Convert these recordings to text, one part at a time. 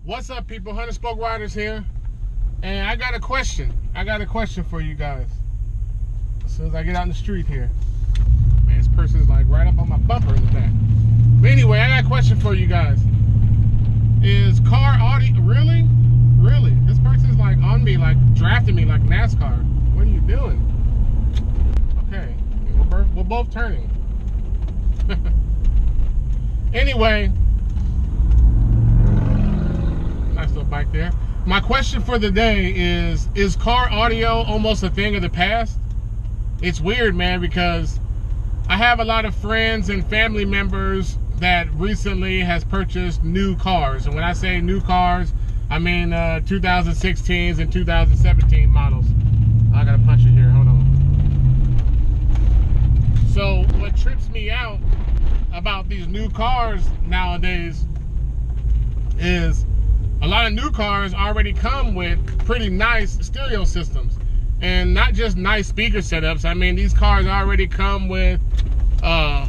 What's up, people? Hunter Spoke Riders here, and I got a question. For you guys. As soon as I get out in the street here, man, this person's like right up on my bumper in the back. But anyway, I got a question for you guys. Is car audio really? This person's like on me, like drafting me like NASCAR. What are you doing? Okay, we're both turning. Anyway. Nice little bike there. My question for the day is car audio almost a thing of the past? It's weird, man, because I have a lot of friends and family members that recently has purchased new cars. And when I say new cars, I mean 2016s and 2017 models. I gotta punch it here, hold on. So what trips me out about these new cars nowadays is a lot of new cars already come with pretty nice stereo systems, and not just nice speaker setups. I mean, these cars already come with 8,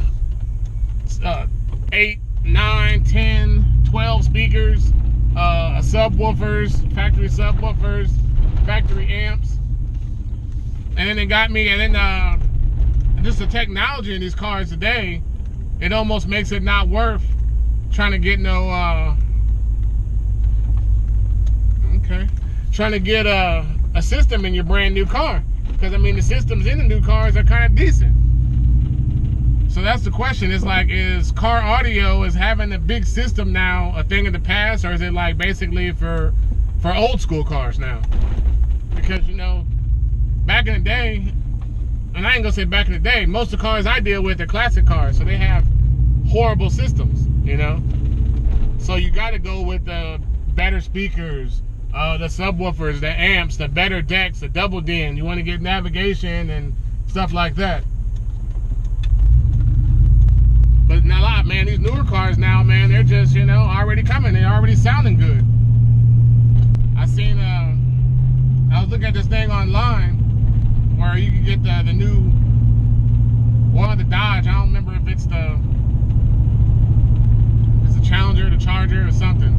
9, 10, 12 speakers, subwoofers, factory subwoofers, factory amps, and then it got me. And then just the technology in these cars today, it almost makes it not worth trying to get trying to get a system in your brand new car, because I mean the systems in the new cars are kind of decent. So that's the question. It's like, is car audio, is having a big system now a thing of the past, or is it like basically for old school cars now? Because, you know, back in the day, and I ain't gonna say back in the day, most of the cars I deal with are classic cars, so they have horrible systems, you know. So you got to go with the better speakers, the subwoofers, the amps, the better decks, the double din. You want to get navigation and stuff like that. But not a lot, man. These newer cars now, man, they're just, you know, already coming. They're already sounding good. I was looking at this thing online where you can get the new one of the Dodge. I don't remember if it's the Challenger, the Charger, or something.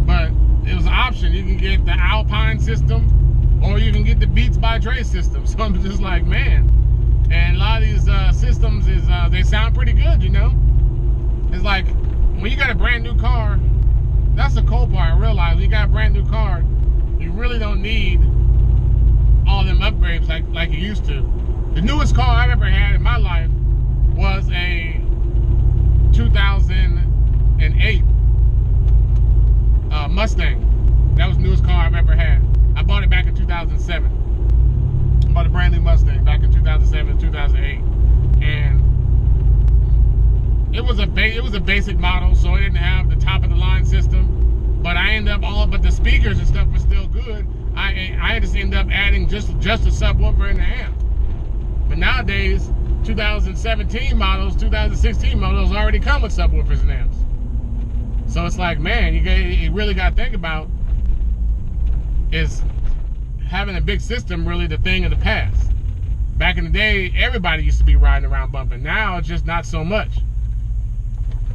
But it was an option. You can get the Alpine system, or you can get the Beats by Dre system. So I'm just like, man. And a lot of these systems they sound pretty good, you know. It's like when you got a brand new car, that's the cool part. I realize when you got a brand new car, you really don't need all them upgrades like you used to. The newest car I've ever had in my life was a 2008 Mustang. That was the newest car I've ever had. I bought it back in 2007. I bought a brand new Mustang back in 2007, 2008, and it was a basic model, so it didn't have the top of the line system. But I ended up but the speakers and stuff were still good. I just ended up adding just a subwoofer and the amp. But nowadays, 2017 models, 2016 models already come with subwoofers and amps. So it's like, man, you really got to think about, is having a big system really the thing of the past? Back in the day, everybody used to be riding around bumping. Now it's just not so much.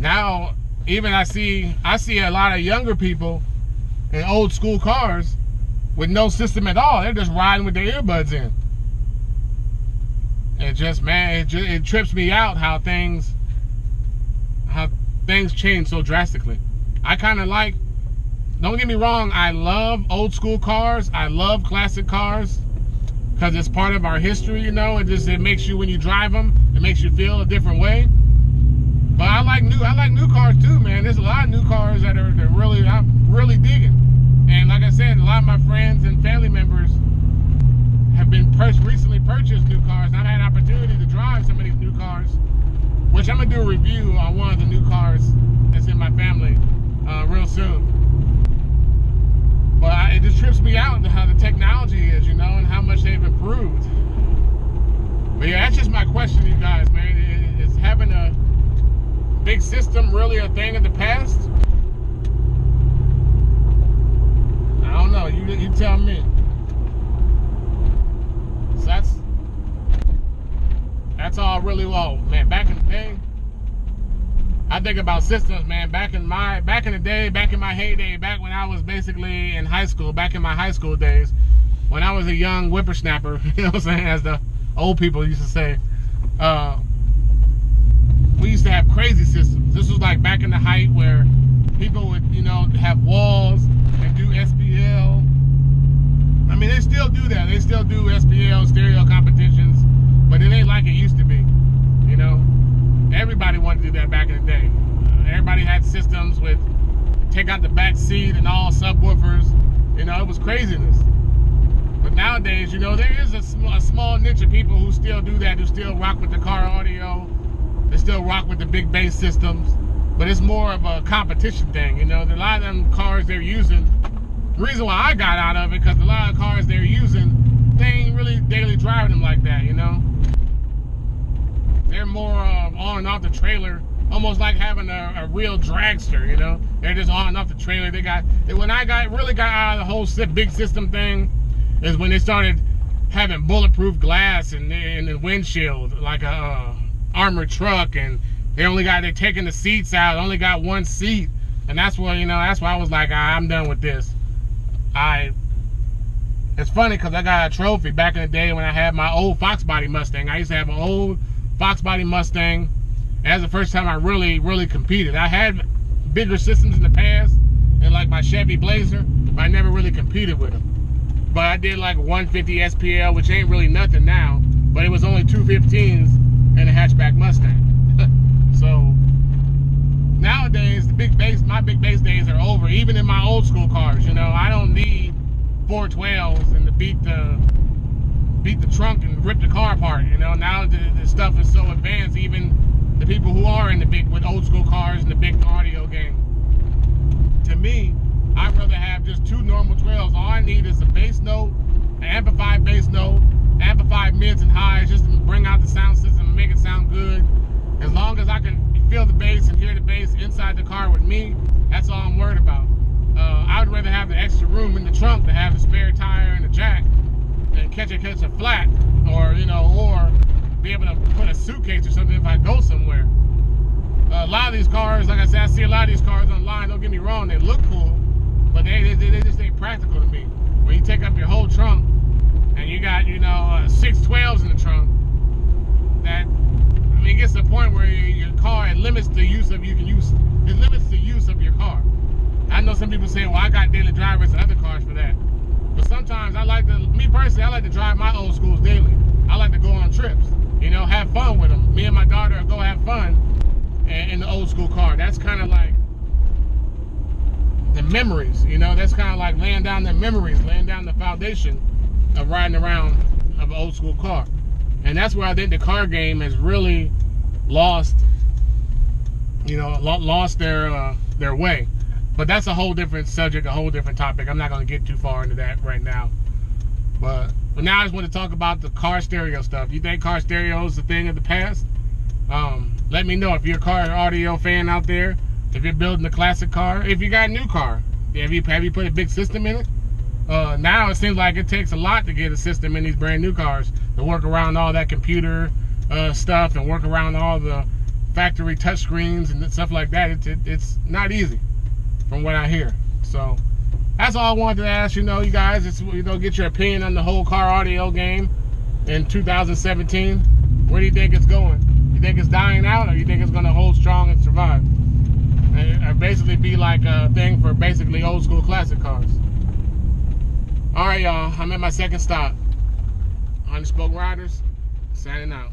Now, even I see a lot of younger people in old school cars with no system at all. They're just riding with their earbuds in. And just, man, it trips me out how things change so drastically. I kind of like, don't get me wrong, I love old school cars. I love classic cars because it's part of our history, you know. It makes you, when you drive them, it makes you feel a different way. But I like new cars too, man. There's a lot of new cars that I'm really digging. And like I said, a lot of my friends and family members have been recently purchased new cars. And I've had an opportunity to drive some of these new cars, which I'm gonna do a review on one of the new cars that's in my family real soon. But it just trips me out how the technology is, you know, and how much they've improved. But yeah, that's just my question to you guys, man. Is having a big system really a thing of the past? I don't know. You tell me. So that's all really low, man. Back in the day, I think think about systems, man, back in the day, back in my heyday, back when I was basically in high school, back in my high school days, when I was a young whippersnapper, you know what I'm saying, as the old people used to say, we used to have crazy systems. This was like back in the height where people would, you know, have walls and do SPL. I mean, they still do that. They still do SPL, stereo competitions, but it ain't like it used to be, you know. Everybody wanted to do that back in the day. Everybody had systems with take out the back seat and all subwoofers. You know, it was craziness. But nowadays, you know, there is a small niche of people who still do that, who still rock with the car audio. They still rock with the big bass systems. But it's more of a competition thing, you know. A lot of them cars they're using, the reason why I got out of it, because a lot of cars they're using, they ain't really daily driving them like that, you know. They're more on and off the trailer, almost like having a real dragster, you know. They're just on and off the trailer. When I really got out of the whole big system thing, is when they started having bulletproof glass in the windshield, like a armored truck, and they're taking the seats out, only got one seat, and that's why, you know, that's why I was like, I'm done with this. It's funny because I got a trophy back in the day when I had my old Fox body Mustang. I used to have an old Fox body Mustang. That's the first time I really competed. I had bigger systems in the past, and like my Chevy Blazer, but I never really competed with them. But I did like 150 SPL, which ain't really nothing now, but it was only 215s and a hatchback Mustang. So nowadays, my big bass days are over. Even in my old school cars, you know, I don't need 412s and to beat the trunk and rip the car apart. You know, now the stuff is so advanced. Even the people who are with old school cars and the big audio game. To me, I'd rather have just two normal 12s. All I need is a bass note, an amplified bass note, amplified mids and highs, just to bring out the sound system and make it sound good. As long as I can feel the bass and hear the bass inside the car with me, that's all I'm worried about. I would rather have the extra room in the trunk to have the spare tire and the jack and catch a flat, or, you know, or be able to put a suitcase or something if I go somewhere. A lot of these cars, like I said, I see a lot of these cars online. Don't get me wrong, they look cool, but they just ain't practical to me. When you take up your whole trunk and you got, you know, 6 12s in the trunk, it gets to the point where your car, it limits the use of your car. I know some people say, well, I got daily drivers and other cars for that. But sometimes me personally, I like to drive my old schools daily. I like to go on trips, you know, have fun with them. Me and my daughter go have fun in the old school car. That's kind of like the memories, you know. That's kind of like laying down the memories, laying down the foundation of riding around of an old school car. And that's where I think the car game has really lost, you know, lost their way. But that's a whole different subject, a whole different topic. I'm not going to get too far into that right now. But now I just want to talk about the car stereo stuff. You think car stereo is a thing of the past? Let me know if you're a car audio fan out there. If you're building a classic car, if you got a new car, have you put a big system in it? Now it seems like it takes a lot to get a system in these brand new cars to work around all that computer stuff and work around all the factory touchscreens and stuff like that. It's not easy, from what I hear. So that's all I wanted to ask, you know, you guys. It's, you know, get your opinion on the whole car audio game in 2017. Where do you think it's going? You think it's dying out, or you think it's going to hold strong and survive? And basically be like a thing for basically old school classic cars. All right, y'all. I'm at my second stop. Unspoken Riders, signing out.